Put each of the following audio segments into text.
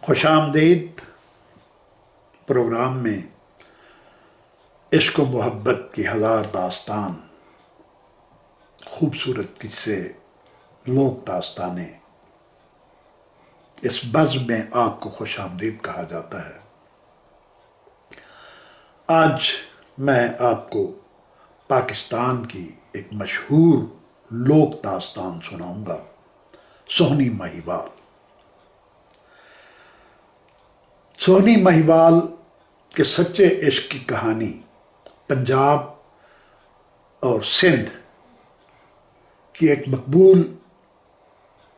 خوش آمدید پروگرام میں عشق و محبت کی ہزار داستان، خوبصورت قصے، لوک داستانیں، اس بزم میں آپ کو خوش آمدید کہا جاتا ہے۔ آج میں آپ کو پاکستان کی ایک مشہور لوک داستان سناؤں گا، سونی مہیوال۔ سونی مہیوال کے سچے عشق کی کہانی پنجاب اور سندھ کی ایک مقبول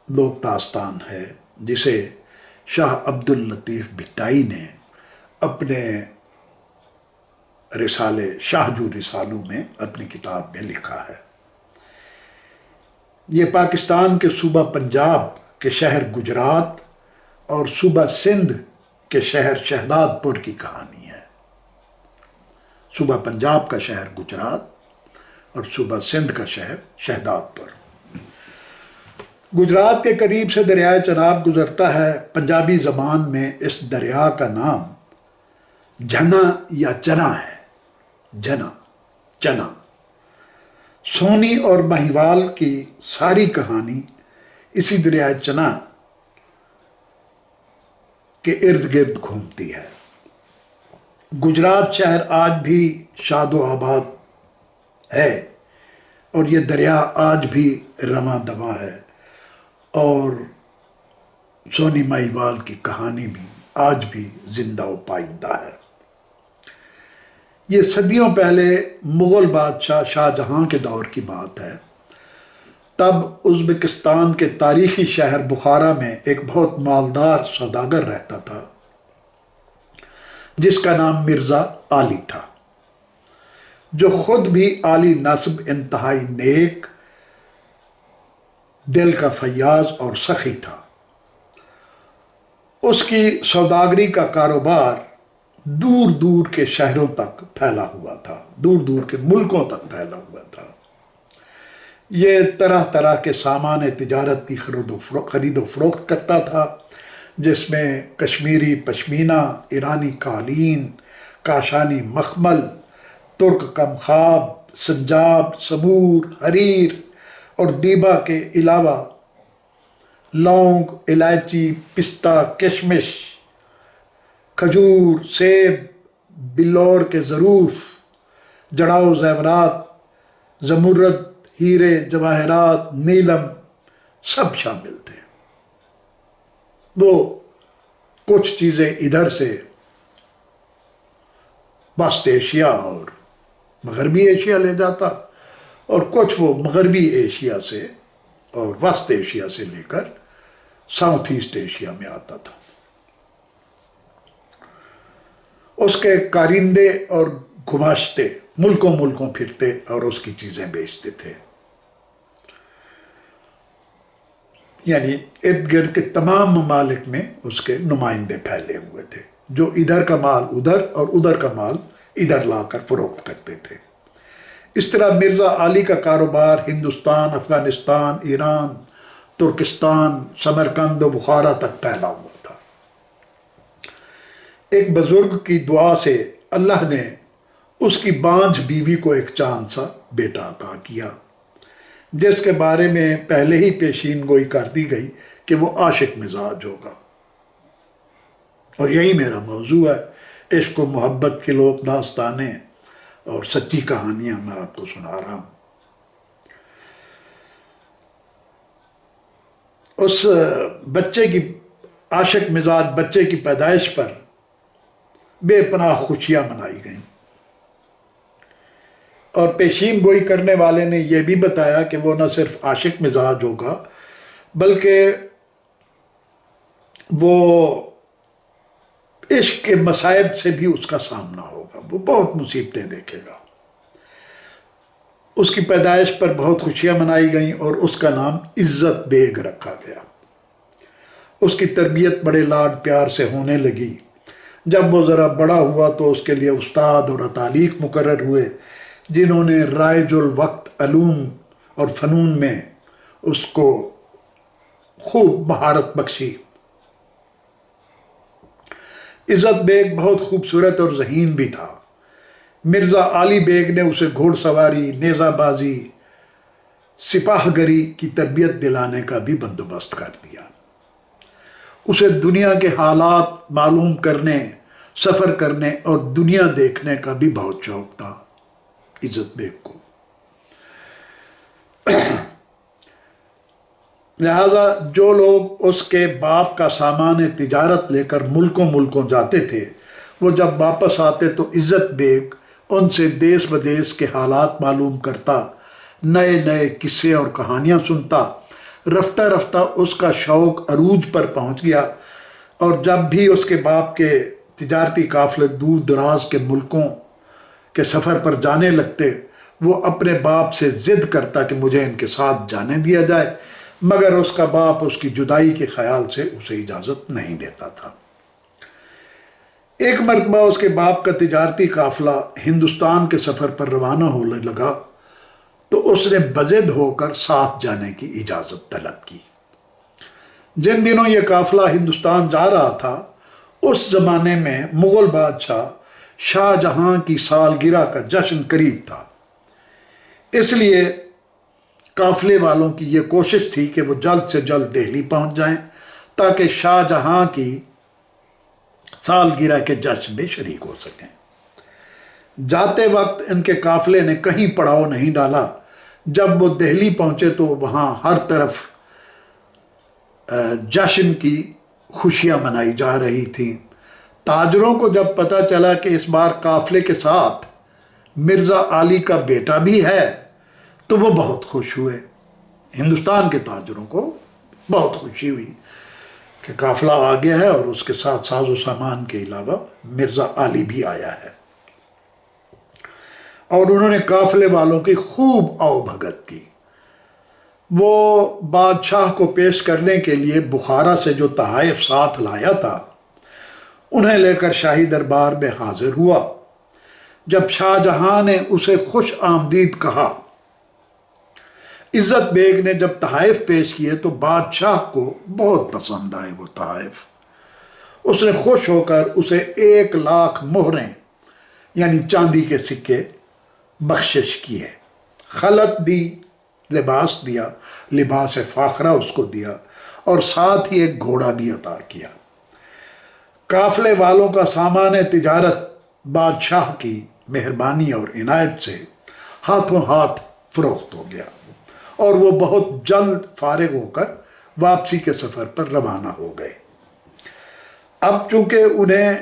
لوک داستان ہے، جسے شاہ عبد اللطیف بھٹائی نے اپنے رسالے شاہ جو رسالوں میں اپنی کتاب میں لکھا ہے۔ یہ پاکستان کے صوبہ پنجاب کے شہر گجرات اور صوبہ سندھ کے شہر شہداد پور کی کہانی ہے۔ صوبہ پنجاب کا شہر گجرات اور صوبہ سندھ کا شہر شہداد پور۔ گجرات کے قریب سے دریائے چناب گزرتا ہے۔ پنجابی زبان میں اس دریا کا نام جھنا یا چنا ہے۔ جھنا، چنا۔ سونی اور مہیوال کی ساری کہانی اسی دریائے چنا کے ارد گرد گھومتی ہے۔ گجرات شہر آج بھی شاد و آباد ہے اور یہ دریا آج بھی رواں دواں ہے، اور سونی مہیوال کی کہانی بھی آج بھی زندہ و پائیدہ ہے۔ یہ صدیوں پہلے مغل بادشاہ شاہ جہاں کے دور کی بات ہے۔ تب ازبکستان کے تاریخی شہر بخارا میں ایک بہت مالدار سوداگر رہتا تھا، جس کا نام مرزا علی تھا، جو خود بھی عالی نسب، انتہائی نیک دل کا فیاض اور سخی تھا۔ اس کی سوداگری کا کاروبار دور دور کے شہروں تک پھیلا ہوا تھا، دور دور کے ملکوں تک پھیلا ہوا تھا۔ یہ طرح طرح کے سامان تجارت کی خرید و فروخت کرتا تھا، جس میں کشمیری پشمینہ، ایرانی قالین، کاشانی مخمل، ترک کمخاب، سنجاب، سمور، حریر اور دیبا کے علاوہ لونگ، الائچی، پستہ، کشمش، کھجور، سیب، بلور کے ظروف، جڑاؤ زیورات، زمرد، ہیرے، جواہرات، نیلم سب شامل تھے۔ وہ کچھ چیزیں ادھر سے وسط ایشیا اور مغربی ایشیا لے جاتا، اور کچھ وہ مغربی ایشیا سے اور وسط ایشیا سے لے کر ساؤتھ ایسٹ ایشیا میں آتا تھا۔ اس کے کارندے اور گماشتے ملکوں ملکوں پھرتے اور اس کی چیزیں بیچتے تھے۔ یعنی ارد گرد کے تمام ممالک میں اس کے نمائندے پھیلے ہوئے تھے، جو ادھر کا مال ادھر اور ادھر کا مال ادھر لا کر فروخت کرتے تھے۔ اس طرح مرزا علی کا کاروبار ہندوستان، افغانستان، ایران، ترکستان، سمرقند و بخارا تک پھیلا ہوا تھا۔ ایک بزرگ کی دعا سے اللہ نے اس کی بانجھ بیوی کو ایک چاند سا بیٹا عطا کیا، جس کے بارے میں پہلے ہی پیشین گوئی کر دی گئی کہ وہ عاشق مزاج ہوگا۔ اور یہی میرا موضوع ہے، عشق و محبت کی لوک داستانیں اور سچی کہانیاں میں آپ کو سنا رہا ہوں۔ اس بچے کی عاشق مزاج بچے کی پیدائش پر بے پناہ خوشیاں منائی گئیں، اور پیشین گوئی کرنے والے نے یہ بھی بتایا کہ وہ نہ صرف عاشق مزاج ہوگا، بلکہ وہ عشق کے مصائب سے بھی اس کا سامنا ہوگا، وہ بہت مصیبتیں دیکھے گا۔ اس کی پیدائش پر بہت خوشیاں منائی گئیں اور اس کا نام عزت بیگ رکھا گیا۔ اس کی تربیت بڑے لاڈ پیار سے ہونے لگی۔ جب وہ ذرا بڑا ہوا تو اس کے لیے استاد اور اتالیق مقرر ہوئے، جنہوں نے رائج الوقت علوم اور فنون میں اس کو خوب مہارت بخشی۔ عزت بیگ بہت خوبصورت اور ذہین بھی تھا۔ مرزا علی بیگ نے اسے گھوڑ سواری، نیزہ بازی، سپاہ گری کی تربیت دلانے کا بھی بندوبست کر دیا۔ اسے دنیا کے حالات معلوم کرنے، سفر کرنے اور دنیا دیکھنے کا بھی بہت شوق تھا عزت بیگ کو۔ لہذا جو لوگ اس کے باپ کا سامان تجارت لے کر ملکوں جاتے تھے، وہ جب واپس آتے تو عزت بیگ ان سے دیس بدیس کے حالات معلوم کرتا، نئے نئے قصے اور کہانیاں سنتا۔ رفتہ رفتہ اس کا شوق عروج پر پہنچ گیا، اور جب بھی اس کے باپ کے تجارتی قافلے دور دراز کے ملکوں کے سفر پر جانے لگتے، وہ اپنے باپ سے ضد کرتا کہ مجھے ان کے ساتھ جانے دیا جائے، مگر اس کا باپ اس کی جدائی کے خیال سے اسے اجازت نہیں دیتا تھا۔ ایک مرتبہ اس کے باپ کا تجارتی قافلہ ہندوستان کے سفر پر روانہ ہونے لگا تو اس نے بضد ہو کر ساتھ جانے کی اجازت طلب کی۔ جن دنوں یہ قافلہ ہندوستان جا رہا تھا، اس زمانے میں مغل بادشاہ شاہ جہاں کی سالگرہ کا جشن قریب تھا، اس لیے قافلے والوں کی یہ کوشش تھی کہ وہ جلد سے جلد دہلی پہنچ جائیں تاکہ شاہ جہاں کی سالگرہ کے جشن میں شریک ہو سکیں۔ جاتے وقت ان کے قافلے نے کہیں پڑاؤ نہیں ڈالا۔ جب وہ دہلی پہنچے تو وہاں ہر طرف جشن کی خوشیاں منائی جا رہی تھیں۔ تاجروں کو جب پتہ چلا کہ اس بار قافلے کے ساتھ مرزا علی کا بیٹا بھی ہے تو وہ بہت خوش ہوئے۔ ہندوستان کے تاجروں کو بہت خوشی ہوئی کہ قافلہ آ گیا ہے اور اس کے ساتھ ساز و سامان کے علاوہ مرزا علی بھی آیا ہے، اور انہوں نے قافلے والوں کی خوب آؤ بھگت کی۔ وہ بادشاہ کو پیش کرنے کے لیے بخارا سے جو تحائف ساتھ لایا تھا انہیں لے کر شاہی دربار میں حاضر ہوا۔ جب شاہ جہاں نے اسے خوش آمدید کہا، عزت بیگ نے جب تحائف پیش کیے تو بادشاہ کو بہت پسند آئے وہ تحائف۔ اس نے خوش ہو کر اسے 1,00,000 مہریں یعنی چاندی کے سکے بخشش کیے، خلعت دی، لباس دیا، لباس فاخرہ اس کو دیا، اور ساتھ ہی ایک گھوڑا بھی عطا کیا۔ قافلے والوں کا سامان تجارت بادشاہ کی مہربانی اور عنایت سے ہاتھوں ہاتھ فروخت ہو گیا، اور وہ بہت جلد فارغ ہو کر واپسی کے سفر پر روانہ ہو گئے۔ اب چونکہ انہیں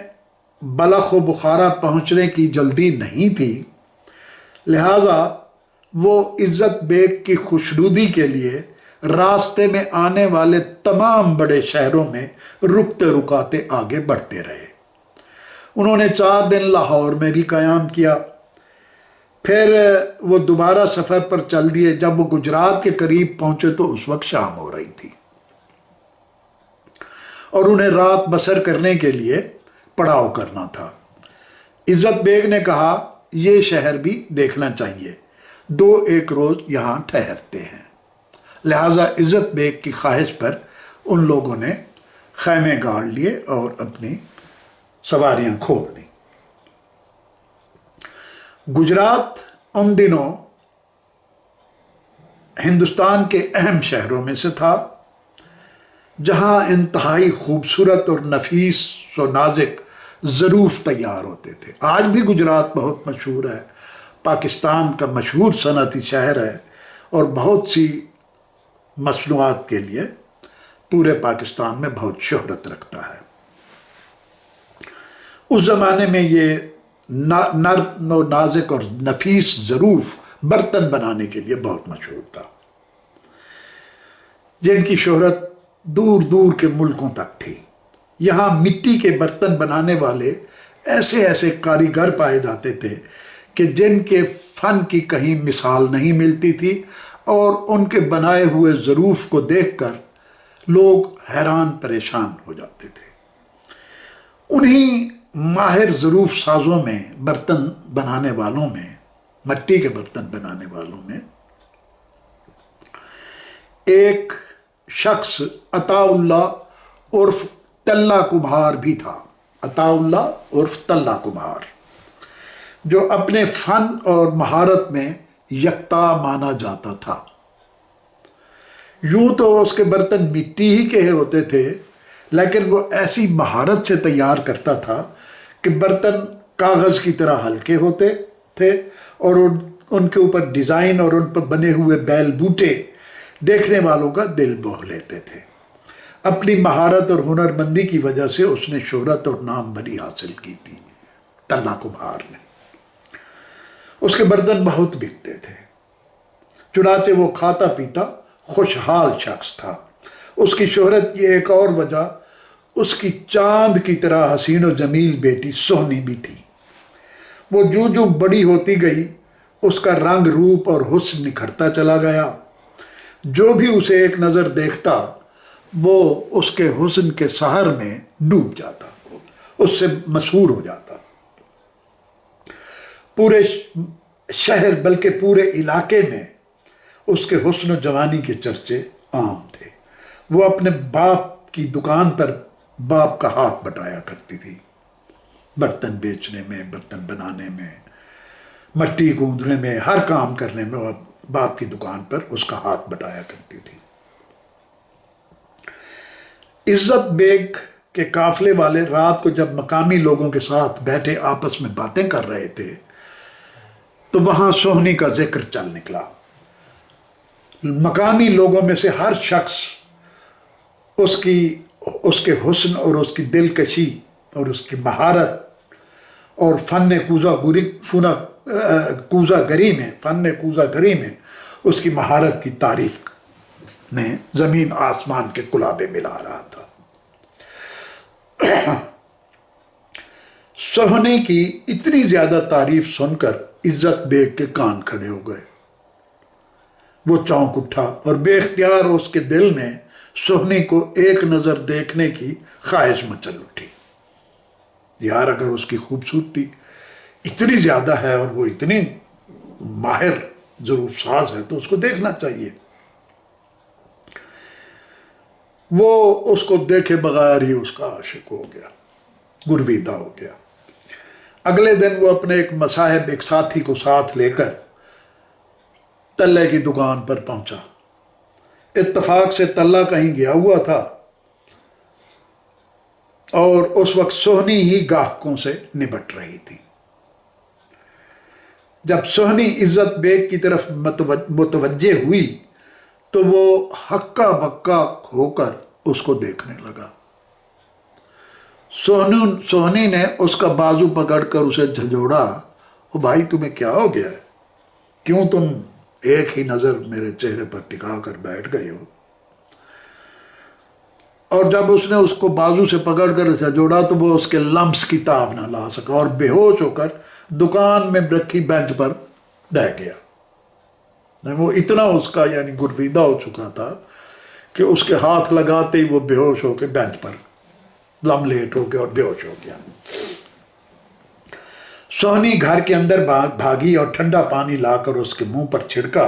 بلخ و بخارا پہنچنے کی جلدی نہیں تھی، لہٰذا وہ عزت بیگ کی خوشنودی کے لیے راستے میں آنے والے تمام بڑے شہروں میں رکتے رکاتے آگے بڑھتے رہے۔ انہوں نے 4 دن لاہور میں بھی قیام کیا، پھر وہ دوبارہ سفر پر چل دیے۔ جب وہ گجرات کے قریب پہنچے تو اس وقت شام ہو رہی تھی، اور انہیں رات بسر کرنے کے لیے پڑاؤ کرنا تھا۔ عزت بیگ نے کہا یہ شہر بھی دیکھنا چاہیے، 2-1 روز یہاں ٹھہرتے ہیں۔ لہٰذا عزت بیگ کی خواہش پر ان لوگوں نے خیمے گاڑ لیے اور اپنی سواریاں کھول دیں۔ گجرات ان دنوں ہندوستان کے اہم شہروں میں سے تھا، جہاں انتہائی خوبصورت اور نفیس و نازک ظروف تیار ہوتے تھے۔ آج بھی گجرات بہت مشہور ہے، پاکستان کا مشہور صنعتی شہر ہے، اور بہت سی مصنوعات کے لیے پورے پاکستان میں بہت شہرت رکھتا ہے۔ اس زمانے میں یہ نرم و نازک اور نفیس ظروف برتن بنانے کے لیے بہت مشہور تھا، جن کی شہرت دور دور کے ملکوں تک تھی۔ یہاں مٹی کے برتن بنانے والے ایسے ایسے کاریگر پائے جاتے تھے کہ جن کے فن کی کہیں مثال نہیں ملتی تھی، اور ان کے بنائے ہوئے ظروف کو دیکھ کر لوگ حیران پریشان ہو جاتے تھے۔ انہی ماہر ظروف سازوں میں، برتن بنانے والوں میں، مٹی کے برتن بنانے والوں میں ایک شخص عطا اللہ عرف تلہ کبھار بھی تھا۔ عطاءاللہ عرف تلہ کمار، جو اپنے فن اور مہارت میں یکتا مانا جاتا تھا۔ یوں تو اس کے برتن مٹی ہی کے ہوتے تھے، لیکن وہ ایسی مہارت سے تیار کرتا تھا کہ برتن کاغذ کی طرح ہلکے ہوتے تھے، اور ان کے اوپر ڈیزائن اور ان پر بنے ہوئے بیل بوٹے دیکھنے والوں کا دل موہ لیتے تھے۔ اپنی مہارت اور ہنرمندی کی وجہ سے اس نے شہرت اور نام بری حاصل کی تھی۔ تلہ کمہار نے، اس کے برتن بہت بکتے تھے، چنانچہ وہ کھاتا پیتا خوشحال شخص تھا۔ اس کی شہرت کی ایک اور وجہ اس کی چاند کی طرح حسین و جمیل بیٹی سہنی بھی تھی۔ وہ جو بڑی ہوتی گئی، اس کا رنگ روپ اور حسن نکھرتا چلا گیا۔ جو بھی اسے ایک نظر دیکھتا وہ اس کے حسن کے سحر میں ڈوب جاتا، اس سے مسحور ہو جاتا۔ پورے شہر بلکہ پورے علاقے میں اس کے حسن و جوانی کے چرچے عام تھے۔ وہ اپنے باپ کی دکان پر باپ کا ہاتھ بٹایا کرتی تھی، برتن بیچنے میں، برتن بنانے میں، مٹی گوندنے میں، ہر کام کرنے میں وہ باپ کی دکان پر اس کا ہاتھ بٹایا کرتی تھی۔ عزت بیگ کے قافلے والے رات کو جب مقامی لوگوں کے ساتھ بیٹھے آپس میں باتیں کر رہے تھے تو وہاں سہنی کا ذکر چل نکلا۔ مقامی لوگوں میں سے ہر شخص اس کے حسن اور اس کی دلکشی اور اس کی مہارت اور فن کوزہ گری میں اس کی مہارت کی تعریف میں زمین آسمان کے کلابے ملا رہا تھا۔ سہنی کی اتنی زیادہ تعریف سن کر عزت بیگ کے کان کھڑے ہو گئے۔ وہ چونک اٹھا اور بے اختیار اس کے دل میں سہنی کو ایک نظر دیکھنے کی خواہش مچل اٹھی۔ یار، اگر اس کی خوبصورتی اتنی زیادہ ہے اور وہ اتنی ماہر ظروف ساز ہے تو اس کو دیکھنا چاہیے۔ وہ اس کو دیکھے بغیر ہی اس کا عاشق ہو گیا، گرویدہ ہو گیا۔ اگلے دن وہ اپنے ایک ساتھی کو ساتھ لے کر تلے کی دکان پر پہنچا۔ اتفاق سے تلہ کہیں گیا ہوا تھا اور اس وقت سہنی ہی گاہکوں سے نبٹ رہی تھی۔ جب سہنی عزت بیگ کی طرف متوجہ ہوئی تو وہ ہکا بکا ہو کر اس کو دیکھنے لگا۔ سہنی نے اس کا بازو پکڑ کر اسے جھنجھوڑا، او بھائی تمہیں کیا ہو گیا ہے؟ کیوں تم ایک ہی نظر میرے چہرے پر ٹکا کر بیٹھ گئے ہو؟ اور جب اس نے اس کو بازو سے پکڑ کر جھنجھوڑا تو وہ اس کے لمس کی تاب نہ لا سکا اور بے ہوش ہو کر دکان میں رکھی بینچ پر بیٹھ گیا۔ وہ اتنا اس کا گرویدہ ہو چکا تھا کہ اس کے ہاتھ لگاتے ہی وہ بے ہوش ہو کے بینچ پر لم لیٹ ہو گیا اور بے ہوش ہو گیا۔ سہنی گھر کے اندر بھاگی اور ٹھنڈا پانی لا کر اس کے منہ پر چھڑکا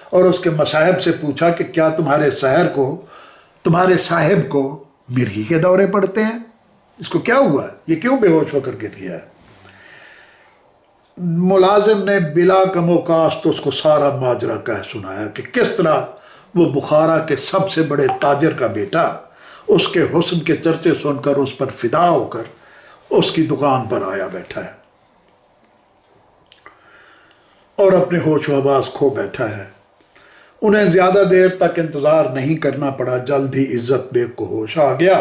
اور اس کے مصاحب سے پوچھا کہ کیا تمہارے صاحب کو مرگی کے دورے پڑتے ہیں؟ اس کو کیا ہوا ہے؟ یہ کیوں بے ہوش ہو کر گر گیا ہے؟ ملازم نے بلا کم و کاست اس کو سارا ماجرا کہہ سنایا کہ کس طرح وہ بخارا کے سب سے بڑے تاجر کا بیٹا اس کے حسن کے چرچے سن کر اس پر فدا ہو کر اس کی دکان پر آیا بیٹھا ہے اور اپنے ہوش و حواس کھو بیٹھا ہے۔ انہیں زیادہ دیر تک انتظار نہیں کرنا پڑا، جلد ہی عزت بیگ کو ہوش آ گیا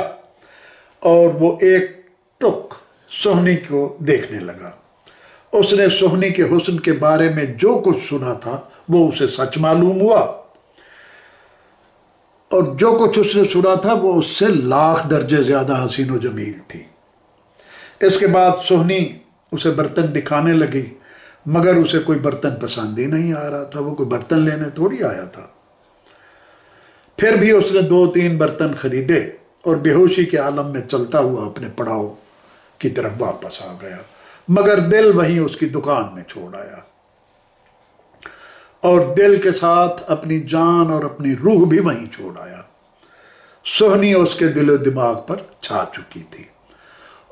اور وہ ایک ٹک سہنی کو دیکھنے لگا۔ اس نے سہنی کے حسن کے بارے میں جو کچھ سنا تھا وہ اسے سچ معلوم ہوا، اور جو کچھ اس نے سنا تھا وہ اس سے لاکھ درجے زیادہ حسین و جمیل تھی۔ اس کے بعد سہنی اسے برتن دکھانے لگی، مگر اسے کوئی برتن پسند ہی نہیں آ رہا تھا۔ وہ کوئی برتن لینے تھوڑی آیا تھا۔ پھر بھی اس نے 2-3 برتن خریدے اور بے ہوشی کے عالم میں چلتا ہوا اپنے پڑاؤ کی طرف واپس آ گیا، مگر دل وہیں اس کی دکان میں چھوڑ آیا، اور دل کے ساتھ اپنی جان اور اپنی روح بھی وہیں چھوڑ آیا۔ سہنی اس کے دل و دماغ پر چھا چکی تھی۔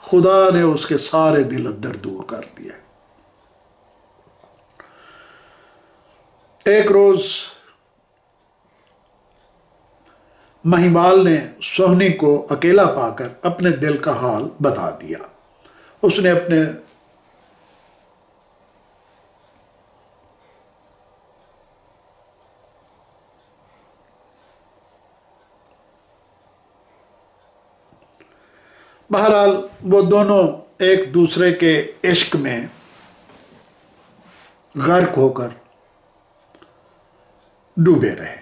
خدا نے اس کے سارے دل اندر دور کر دیا۔ ایک روز مہیوال نے سوہنی کو اکیلا پا کر اپنے دل کا حال بتا دیا۔ اس نے اپنے بہرحال وہ دونوں ایک دوسرے کے عشق میں غرق ہو کر ڈوبے رہے،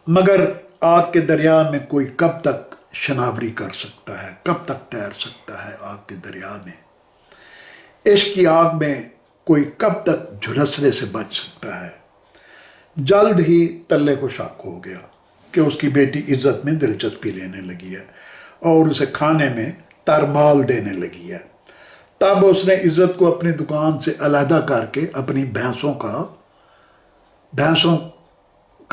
مگر آگ کے دریا میں کوئی کب تک شناوری کر سکتا ہے، کب تک تیر سکتا ہے آگ کے دریا میں؟ عشق کی آگ میں کوئی کب تک جھلسنے سے بچ سکتا ہے؟ جلد ہی تلے کو شک ہو گیا کہ اس کی بیٹی عزت میں دلچسپی لینے لگی ہے اور اسے کھانے میں ترمال دینے لگی ہے۔ تب اس نے عزت کو اپنی دکان سے علیحدہ کر کے اپنی بھینسوں کا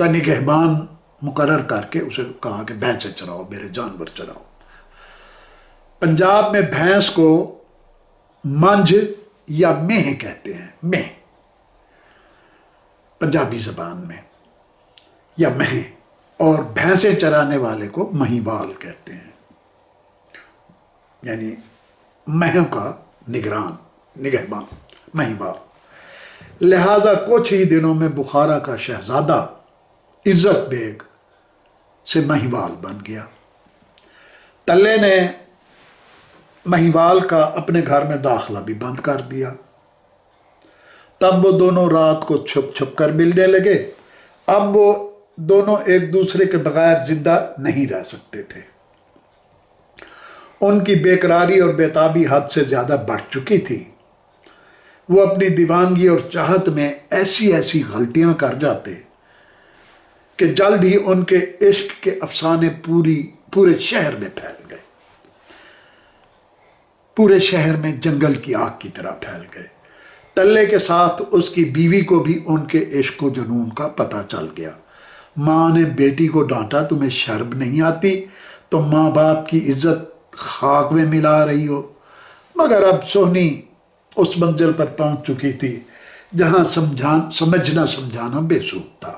نگہبان مقرر کر کے اسے کہا کہ بھینسیں چراؤ، میرے جانور چراؤ۔ پنجاب میں بھینس کو منجھ یا مہ کہتے ہیں، مہ پنجابی زبان میں، یا مہ، اور بھینسیں چرانے والے کو مہیوال کہتے ہیں، یعنی مہوں کا نگہبان مہیوال۔ لہٰذا کچھ ہی دنوں میں بخارا کا شہزادہ عزت بیگ سے مہیوال بن گیا۔ تلے نے مہیوال کا اپنے گھر میں داخلہ بھی بند کر دیا۔ تب وہ دونوں رات کو چھپ چھپ کر ملنے لگے۔ اب وہ دونوں ایک دوسرے کے بغیر زندہ نہیں رہ سکتے تھے۔ ان کی بے قراری اور بےتابی حد سے زیادہ بڑھ چکی تھی۔ وہ اپنی دیوانگی اور چاہت میں ایسی ایسی غلطیاں کر جاتے کہ جلد ہی ان کے عشق کے افسانے پورے شہر میں پھیل گئے، پورے شہر میں جنگل کی آگ کی طرح پھیل گئے۔ تلے کے ساتھ اس کی بیوی کو بھی ان کے عشق و جنون کا پتہ چل گیا۔ ماں نے بیٹی کو ڈانٹا، تمہیں شرم نہیں آتی؟ تم ماں باپ کی عزت خاک میں ملا رہی ہو۔ مگر اب سوہنی اس منزل پر پہنچ چکی تھی جہاں سمجھنا سمجھانا بے سود تھا،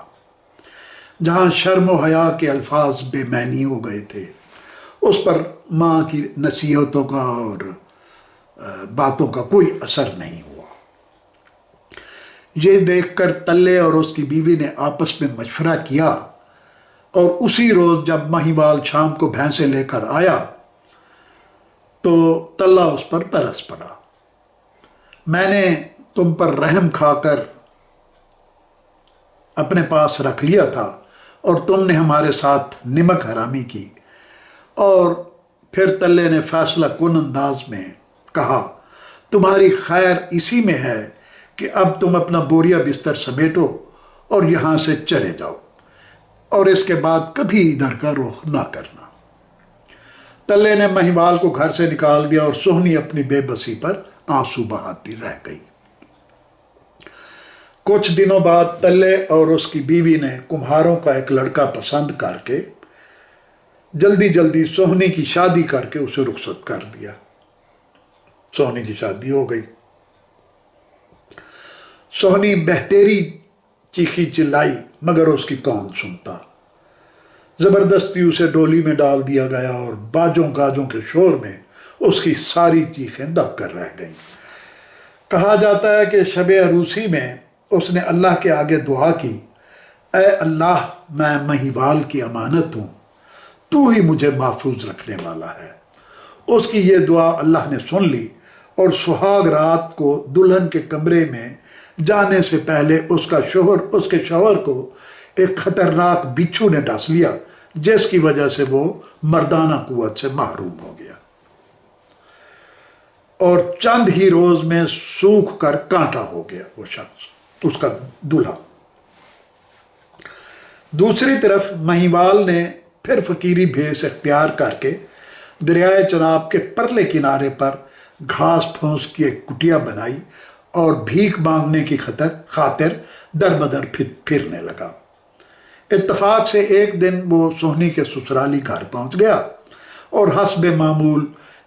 جہاں شرم و حیا کے الفاظ بے معنی ہو گئے تھے۔ اس پر ماں کی نصیحتوں کا اور باتوں کا کوئی اثر نہیں ہوا۔ یہ دیکھ کر تلے اور اس کی بیوی نے آپس میں مشورہ کیا، اور اسی روز جب مہیوال شام کو بھینسیں لے کر آیا تو تلہ اس پر برس پڑا۔ میں نے تم پر رحم کھا کر اپنے پاس رکھ لیا تھا اور تم نے ہمارے ساتھ نمک حرامی کی۔ اور پھر تلے نے فیصلہ کن انداز میں کہا، تمہاری خیر اسی میں ہے کہ اب تم اپنا بوریا بستر سمیٹو اور یہاں سے چلے جاؤ، اور اس کے بعد کبھی ادھر کا رخ نہ کرنا۔ تلے نے مہیوال کو گھر سے نکال دیا اور سوہنی اپنی بے بسی پر آنسو بہاتی رہ گئی۔ کچھ دنوں بعد تلے اور اس کی بیوی نے کمہاروں کا ایک لڑکا پسند کر کے جلدی جلدی سوہنی کی شادی کر کے اسے رخصت کر دیا۔ سوہنی کی شادی ہو گئی۔ سوہنی بہتیری چیخی چلائی، مگر اس کی کون سنتا۔ زبردستی اسے ڈولی میں ڈال دیا گیا اور باجوں گاجوں کے شور میں اس کی ساری چیخیں دب کر رہ گئیں۔ کہا جاتا ہے کہ شب عروسی میں اس نے اللہ کے آگے دعا کی، اے اللہ، میں مہیوال کی امانت ہوں، تو ہی مجھے محفوظ رکھنے والا ہے۔ اس کی یہ دعا اللہ نے سن لی، اور سہاگ رات کو دلہن کے کمرے میں جانے سے پہلے اس کے شوہر کو ایک خطرناک بچھو نے ڈس لیا، جس کی وجہ سے وہ مردانہ قوت سے محروم ہو گیا اور چند ہی روز میں سوکھ کر کانٹا ہو گیا وہ شخص، اس کا دلہا۔ دوسری طرف مہیوال نے پھر فقیری بھیس اختیار کر کے دریائے چناب کے پرلے کنارے پر گھاس پھونس کی ایک کٹیا بنائی اور بھیک مانگنے کی خاطر در بدر پھرنے لگا۔ اتفاق سے ایک دن وہ سوہنی کے سسرالی گھر پہنچ گیا اور حسب معمول